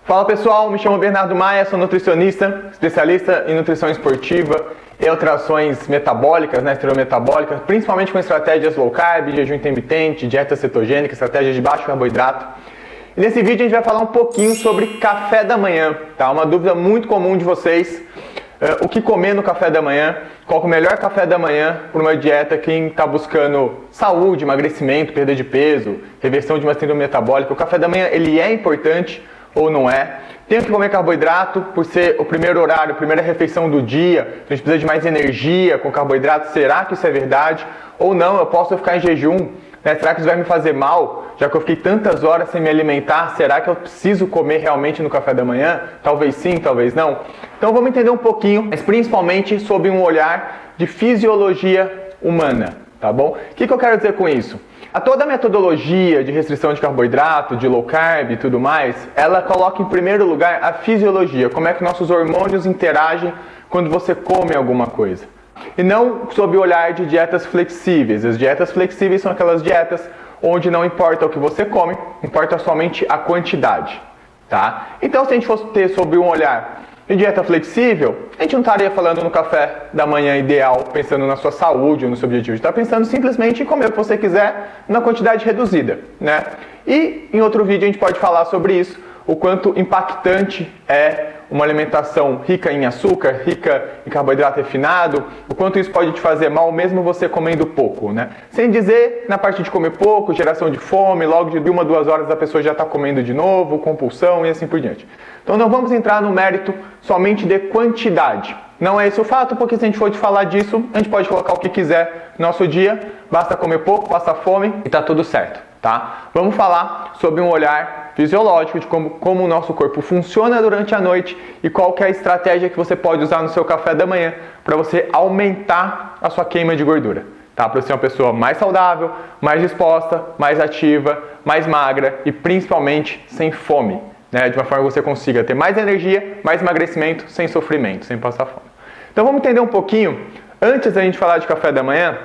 Fala pessoal, me chamo Bernardo Maia, sou nutricionista, especialista em nutrição esportiva e alterações metabólicas, estereometabólicas, principalmente com estratégias low carb, jejum intermitente, dieta cetogênica, estratégias de baixo carboidrato. E nesse vídeo a gente vai falar um pouquinho sobre café da manhã, tá? Uma dúvida muito comum de vocês, o que comer no café da manhã, qual é o melhor café da manhã para uma dieta, quem está buscando saúde, emagrecimento, perda de peso, reversão de uma síndrome metabólica. O café da manhã ele é importante ou não é? Tenho que comer carboidrato por ser o primeiro horário, a primeira refeição do dia, a gente precisa de mais energia com carboidrato, será que isso é verdade? Ou não, eu posso ficar em jejum, né? Será que isso vai me fazer mal? Já que eu fiquei tantas horas sem me alimentar, será que eu preciso comer realmente no café da manhã? Talvez sim, talvez não. Então vamos entender um pouquinho, mas principalmente sob um olhar de fisiologia humana, tá bom? O que eu quero dizer com isso? Toda a metodologia de restrição de carboidrato, de low carb e tudo mais, ela coloca em primeiro lugar a fisiologia, como é que nossos hormônios interagem quando você come alguma coisa. E não sob o olhar de dietas flexíveis. As dietas flexíveis são aquelas dietas onde não importa o que você come, importa somente a quantidade, tá? Então, se a gente fosse ter sob um olhar de dieta flexível, a gente não estaria falando no café da manhã ideal, pensando na sua saúde ou no seu objetivo. A gente está pensando simplesmente em comer o que você quiser, numa quantidade reduzida, né? E em outro vídeo a gente pode falar sobre isso, o quanto impactante é uma alimentação rica em açúcar, rica em carboidrato refinado, o quanto isso pode te fazer mal mesmo você comendo pouco, né? Sem dizer, na parte de comer pouco, geração de fome, logo de 1 a 2 horas a pessoa já está comendo de novo, compulsão e assim por diante. Então não vamos entrar no mérito somente de quantidade. Não é esse o fato, porque se a gente for te falar disso, a gente pode colocar o que quiser no nosso dia, basta comer pouco, passar fome e tá tudo certo, tá? Vamos falar sobre um olhar fisiológico de como o nosso corpo funciona durante a noite e qual que é a estratégia que você pode usar no seu café da manhã para você aumentar a sua queima de gordura, tá? Para você ser uma pessoa mais saudável, mais disposta, mais ativa, mais magra e principalmente sem fome, né? De uma forma que você consiga ter mais energia, mais emagrecimento, sem sofrimento, sem passar fome. Então vamos entender um pouquinho, antes da gente falar de café da manhã,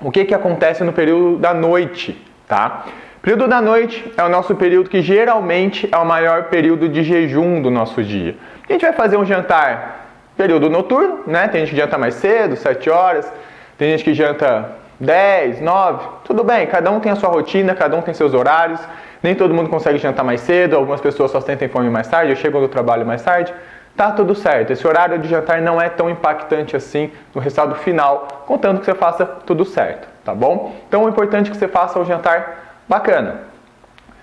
o que acontece no período da noite, tá? O período da noite é o nosso período que geralmente é o maior período de jejum do nosso dia. A gente vai fazer um jantar período noturno, né? Tem gente que janta mais cedo, 7 horas, tem gente que janta 10, 9, tudo bem, cada um tem a sua rotina, cada um tem seus horários, nem todo mundo consegue jantar mais cedo, algumas pessoas só sentem fome mais tarde, eu chego do trabalho mais tarde, tá tudo certo. Esse horário de jantar não é tão impactante assim no resultado final, contanto que você faça tudo certo, tá bom? Então o importante é que você faça o jantar bacana.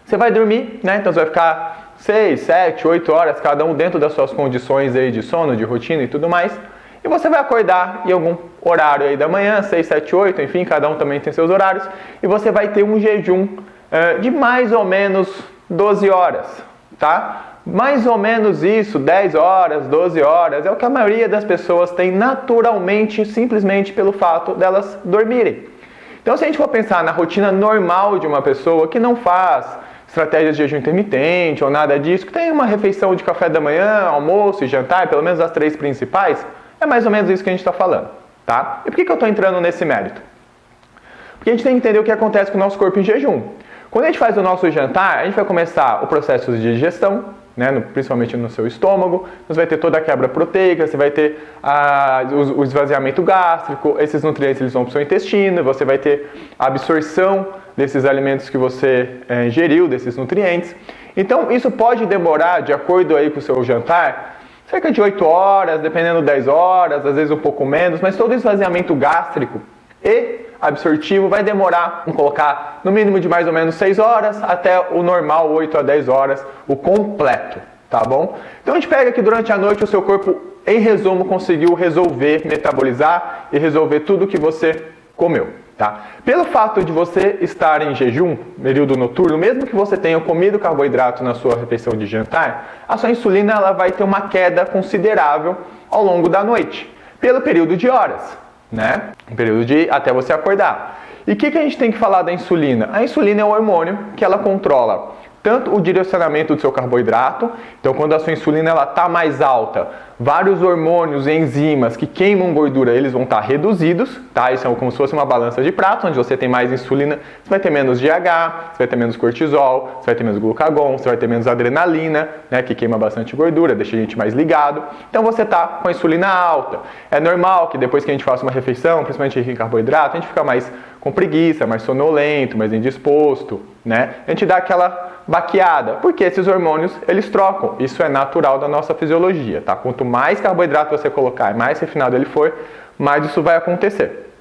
Você vai dormir, né? Então você vai ficar 6, 7, 8 horas, cada um dentro das suas condições aí de sono, de rotina e tudo mais. E você vai acordar em algum horário aí da manhã, 6, 7, 8, enfim, cada um também tem seus horários. E você vai ter um jejum de mais ou menos 12 horas, tá? Mais ou menos isso, 10 horas, 12 horas, é o que a maioria das pessoas tem naturalmente, simplesmente pelo fato delas dormirem. Então, se a gente for pensar na rotina normal de uma pessoa que não faz estratégias de jejum intermitente ou nada disso, que tem uma refeição de café da manhã, almoço e jantar, pelo menos as 3 principais, é mais ou menos isso que a gente está falando, tá? E por que eu estou entrando nesse mérito? Porque a gente tem que entender o que acontece com o nosso corpo em jejum. Quando a gente faz o nosso jantar, a gente vai começar o processo de digestão, né, principalmente no seu estômago, você vai ter toda a quebra proteica, você vai ter o esvaziamento gástrico, esses nutrientes eles vão para o seu intestino, você vai ter a absorção desses alimentos que você ingeriu, desses nutrientes. Então isso pode demorar, de acordo aí com o seu jantar, cerca de 8 horas, dependendo 10 horas, às vezes um pouco menos, mas todo o esvaziamento gástrico e absortivo vai demorar, vamos colocar, no mínimo de mais ou menos 6 horas até o normal, 8 a 10 horas, o completo, tá bom? Então a gente pega que durante a noite o seu corpo, em resumo, conseguiu resolver, metabolizar e resolver tudo que você comeu, tá? Pelo fato de você estar em jejum, período noturno, mesmo que você tenha comido carboidrato na sua refeição de jantar, a sua insulina ela vai ter uma queda considerável ao longo da noite, pelo período de horas, né? Um período de até você acordar. E o que a gente tem que falar da insulina? A insulina é um hormônio que ela controla tanto o direcionamento do seu carboidrato, então quando a sua insulina está mais alta, vários hormônios e enzimas que queimam gordura, eles vão estar reduzidos, tá? Isso é como se fosse uma balança de pratos, onde você tem mais insulina, você vai ter menos GH, você vai ter menos cortisol, você vai ter menos glucagon, você vai ter menos adrenalina, né, que queima bastante gordura, deixa a gente mais ligado. Então você está com a insulina alta. É normal que depois que a gente faça uma refeição, principalmente em carboidrato, a gente fica mais com preguiça, mais sonolento, mais indisposto, né? A gente dá aquela baqueada, porque esses hormônios, eles trocam. Isso é natural da nossa fisiologia, tá? Quanto mais carboidrato você colocar e mais refinado ele for, mais isso vai acontecer,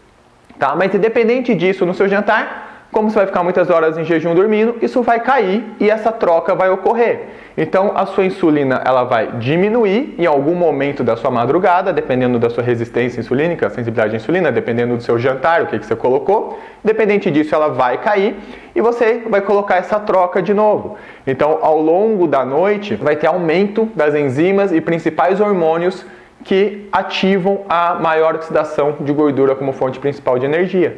tá? Mas independente disso, no seu jantar, como você vai ficar muitas horas em jejum dormindo, isso vai cair e essa troca vai ocorrer. Então, a sua insulina, ela vai diminuir em algum momento da sua madrugada, dependendo da sua resistência insulínica, sensibilidade à insulina, dependendo do seu jantar, o que você colocou. Independente disso, ela vai cair e você vai colocar essa troca de novo. Então, ao longo da noite, vai ter aumento das enzimas e principais hormônios que ativam a maior oxidação de gordura como fonte principal de energia,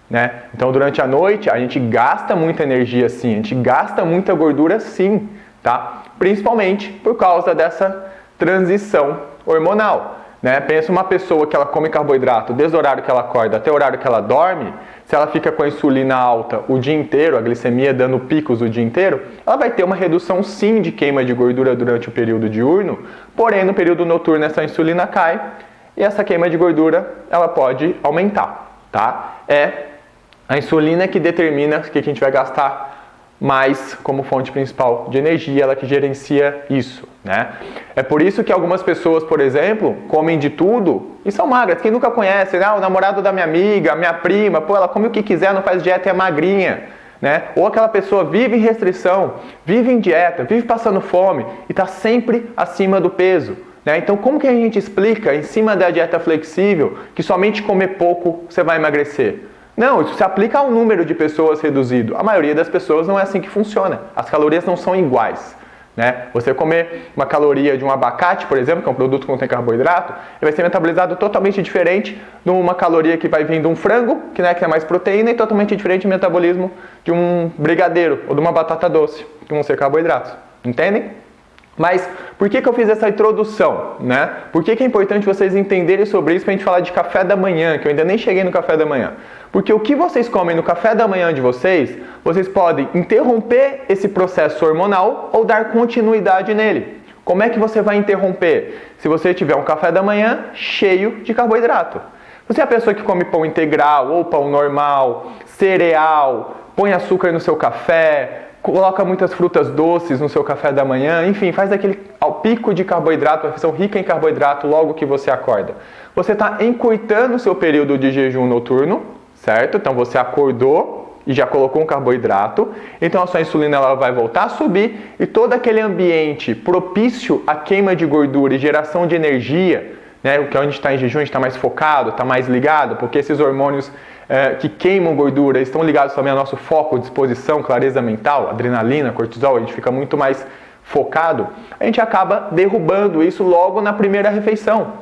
né? Então, durante a noite, a gente gasta muita energia sim, a gente gasta muita gordura sim, tá? Principalmente por causa dessa transição hormonal, né? Pensa uma pessoa que ela come carboidrato desde o horário que ela acorda até o horário que ela dorme, se ela fica com a insulina alta o dia inteiro, a glicemia dando picos o dia inteiro, ela vai ter uma redução sim de queima de gordura durante o período diurno, porém no período noturno essa insulina cai e essa queima de gordura ela pode aumentar, tá? É a insulina que determina o que a gente vai gastar mais como fonte principal de energia, ela que gerencia isso, né? É por isso que algumas pessoas, por exemplo, comem de tudo e são magras. Quem nunca conhece, né? O namorado da minha amiga, a minha prima, pô, ela come o que quiser, não faz dieta e é magrinha, né? Ou aquela pessoa vive em restrição, vive em dieta, vive passando fome e está sempre acima do peso, né? Então, como que a gente explica, em cima da dieta flexível, que somente comer pouco você vai emagrecer? Não, isso se aplica a um número de pessoas reduzido. A maioria das pessoas não é assim que funciona. As calorias não são iguais, né? Você comer uma caloria de um abacate, por exemplo, que é um produto que contém carboidrato, ele vai ser metabolizado totalmente diferente de uma caloria que vai vir de um frango, que é mais proteína, e totalmente diferente do metabolismo de um brigadeiro ou de uma batata doce, que vão ser carboidratos. Entendem? Mas por que eu fiz essa introdução, né? Por que é importante vocês entenderem sobre isso para a gente falar de café da manhã, que eu ainda nem cheguei no café da manhã? Porque o que vocês comem no café da manhã de vocês, vocês podem interromper esse processo hormonal ou dar continuidade nele. Como é que você vai interromper? Se você tiver um café da manhã cheio de carboidrato. Você é a pessoa que come pão integral ou pão normal, cereal, põe açúcar no seu café, coloca muitas frutas doces no seu café da manhã, enfim, faz aquele pico de carboidrato, uma refeição rica em carboidrato logo que você acorda. Você está encurtando o seu período de jejum noturno, certo? Então você acordou e já colocou um carboidrato, então a sua insulina ela vai voltar a subir e todo aquele ambiente propício à queima de gordura e geração de energia, né? O que a gente está em jejum, a gente está mais focado, está mais ligado, porque esses hormônios que queimam gordura estão ligados também ao nosso foco, disposição, clareza mental, adrenalina, cortisol, a gente fica muito mais focado, a gente acaba derrubando isso logo na primeira refeição.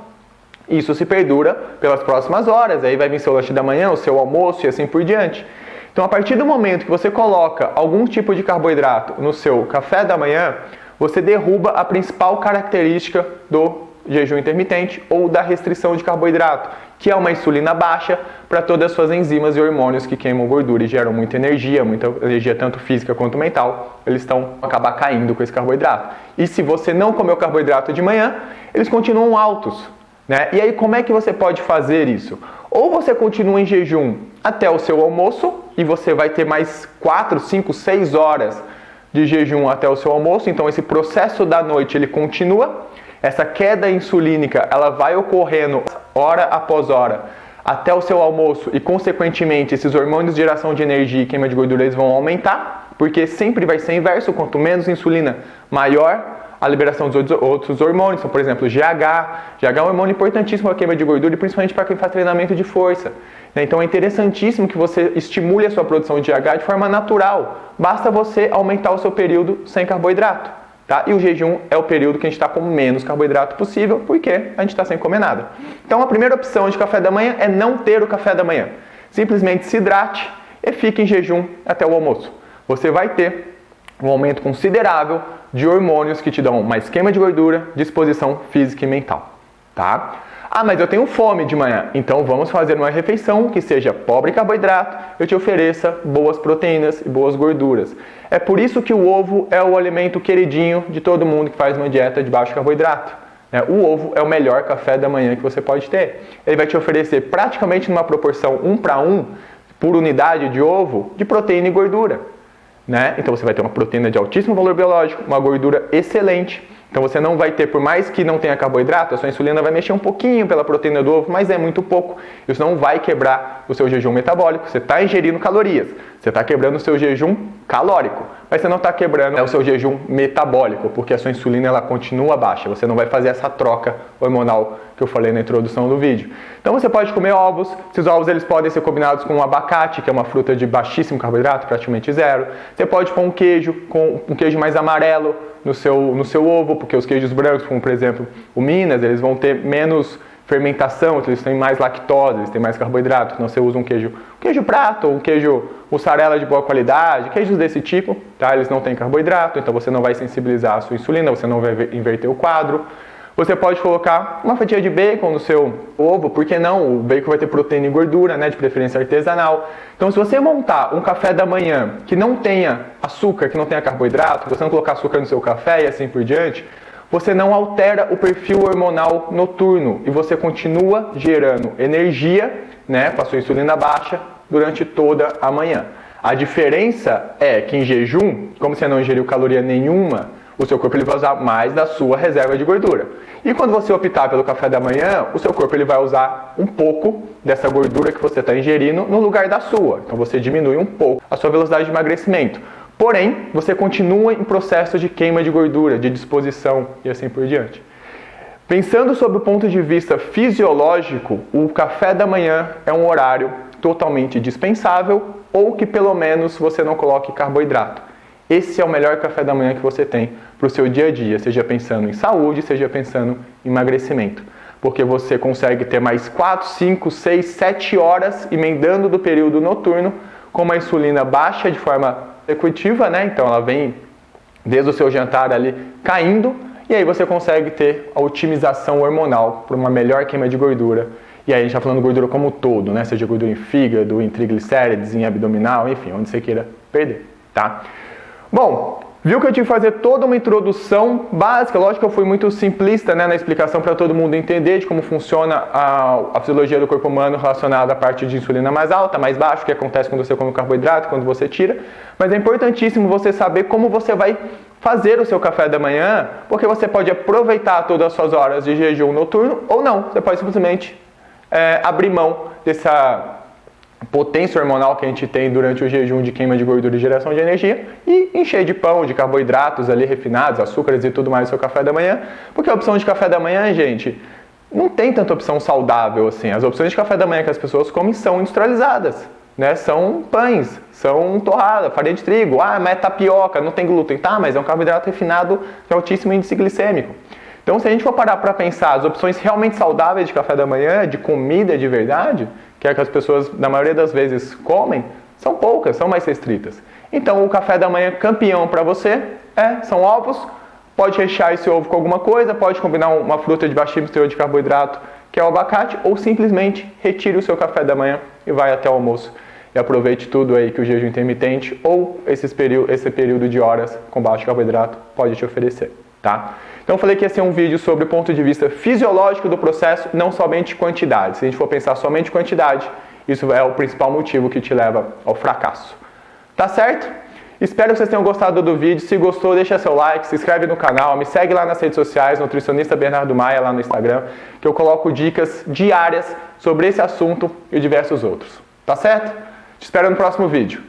Isso se perdura pelas próximas horas, aí vai vir seu lanche da manhã, o seu almoço e assim por diante. Então, a partir do momento que você coloca algum tipo de carboidrato no seu café da manhã, você derruba a principal característica do jejum intermitente ou da restrição de carboidrato, que é uma insulina baixa para todas as suas enzimas e hormônios que queimam gordura e geram muita energia tanto física quanto mental, eles estão acabar caindo com esse carboidrato. E se você não comeu carboidrato de manhã, eles continuam altos, né? E aí como é que você pode fazer isso? Ou você continua em jejum até o seu almoço e você vai ter mais 4, 5, 6 horas de jejum até o seu almoço, então esse processo da noite ele continua. Essa queda insulínica, ela vai ocorrendo hora após hora até o seu almoço e, consequentemente, esses hormônios de geração de energia e queima de gordura eles vão aumentar, porque sempre vai ser inverso, quanto menos insulina, maior a liberação dos outros hormônios, então, por exemplo, GH. GH é um hormônio importantíssimo para a queima de gordura e principalmente para quem faz treinamento de força. Então é interessantíssimo que você estimule a sua produção de GH de forma natural, basta você aumentar o seu período sem carboidrato. Tá? E o jejum é o período que a gente está com menos carboidrato possível, porque a gente está sem comer nada. Então a primeira opção de café da manhã é não ter o café da manhã. Simplesmente se hidrate e fique em jejum até o almoço. Você vai ter um aumento considerável de hormônios que te dão mais queima de gordura, disposição física e mental, tá? Ah, mas eu tenho fome de manhã, então vamos fazer uma refeição que seja pobre em carboidrato, eu te ofereça boas proteínas e boas gorduras. É por isso que o ovo é o alimento queridinho de todo mundo que faz uma dieta de baixo carboidrato. O ovo é o melhor café da manhã que você pode ter. Ele vai te oferecer praticamente numa proporção 1:1 por unidade de ovo de proteína e gordura. Então você vai ter uma proteína de altíssimo valor biológico, uma gordura excelente. Então você não vai ter, por mais que não tenha carboidrato, a sua insulina vai mexer um pouquinho pela proteína do ovo, mas é muito pouco. Isso não vai quebrar o seu jejum metabólico. Você está ingerindo calorias, você está quebrando o seu jejum calórico, mas você não está quebrando o seu jejum metabólico, porque a sua insulina ela continua baixa. Você não vai fazer essa troca hormonal que eu falei na introdução do vídeo. Então você pode comer ovos. Esses ovos eles podem ser combinados com um abacate, que é uma fruta de baixíssimo carboidrato, praticamente zero. Você pode pôr um queijo, com um queijo mais amarelo no seu ovo, porque os queijos brancos, como por exemplo o Minas, eles vão ter menos fermentação, eles têm mais lactose, eles têm mais carboidrato. Então você usa um queijo prato, ou um queijo mussarela de boa qualidade, queijos desse tipo, tá? Eles não têm carboidrato, então você não vai sensibilizar a sua insulina, você não vai inverter o quadro. Você pode colocar uma fatia de bacon no seu ovo, por que não? O bacon vai ter proteína e gordura, de preferência artesanal. Então, se você montar um café da manhã que não tenha açúcar, que não tenha carboidrato, você não colocar açúcar no seu café e assim por diante, você não altera o perfil hormonal noturno e você continua gerando energia, com a sua insulina baixa durante toda a manhã. A diferença é que em jejum, como você não ingeriu caloria nenhuma, o seu corpo ele vai usar mais da sua reserva de gordura. E quando você optar pelo café da manhã, o seu corpo ele vai usar um pouco dessa gordura que você está ingerindo no lugar da sua. Então você diminui um pouco a sua velocidade de emagrecimento. Porém, você continua em processo de queima de gordura, de disposição e assim por diante. Pensando sob o ponto de vista fisiológico, o café da manhã é um horário totalmente dispensável ou que pelo menos você não coloque carboidrato. Esse é o melhor café da manhã que você tem para o seu dia a dia, seja pensando em saúde, seja pensando em emagrecimento. Porque você consegue ter mais 4, 5, 6, 7 horas emendando do período noturno com uma insulina baixa de forma executiva, Então ela vem desde o seu jantar ali caindo e aí você consegue ter a otimização hormonal para uma melhor queima de gordura. E aí a gente está falando de gordura como um todo, Seja gordura em fígado, em triglicérides, em abdominal, enfim, onde você queira perder, tá? Bom, viu que eu tive que fazer toda uma introdução básica, lógico que eu fui muito simplista na explicação para todo mundo entender de como funciona a fisiologia do corpo humano relacionada à parte de insulina mais alta, mais baixa, o que acontece quando você come carboidrato, quando você tira, mas é importantíssimo você saber como você vai fazer o seu café da manhã, porque você pode aproveitar todas as suas horas de jejum noturno ou não, você pode simplesmente abrir mão dessa potência hormonal que a gente tem durante o jejum de queima de gordura e geração de energia e encher de pão, de carboidratos ali refinados, açúcares e tudo mais no seu café da manhã, porque a opção de café da manhã, gente, não tem tanta opção saudável assim. As opções de café da manhã que as pessoas comem são industrializadas, São pães, são torrada, farinha de trigo, mas é tapioca, não tem glúten, tá, mas é um carboidrato refinado de altíssimo índice glicêmico. Então, se a gente for parar para pensar as opções realmente saudáveis de café da manhã, de comida de verdade, que é que as pessoas, na maioria das vezes, comem, são poucas, são mais restritas. Então, o café da manhã campeão para você são ovos. Pode rechear esse ovo com alguma coisa, pode combinar uma fruta de baixíssimo teor de carboidrato, que é o abacate, ou simplesmente retire o seu café da manhã e vai até o almoço. E aproveite tudo aí que o jejum intermitente ou esse período de horas com baixo carboidrato pode te oferecer, tá? Então eu falei que ia ser um vídeo sobre o ponto de vista fisiológico do processo, não somente quantidade. Se a gente for pensar somente quantidade, isso é o principal motivo que te leva ao fracasso. Tá certo? Espero que vocês tenham gostado do vídeo. Se gostou, deixa seu like, se inscreve no canal, me segue lá nas redes sociais, Nutricionista Bernardo Maia, lá no Instagram, que eu coloco dicas diárias sobre esse assunto e diversos outros. Tá certo? Te espero no próximo vídeo.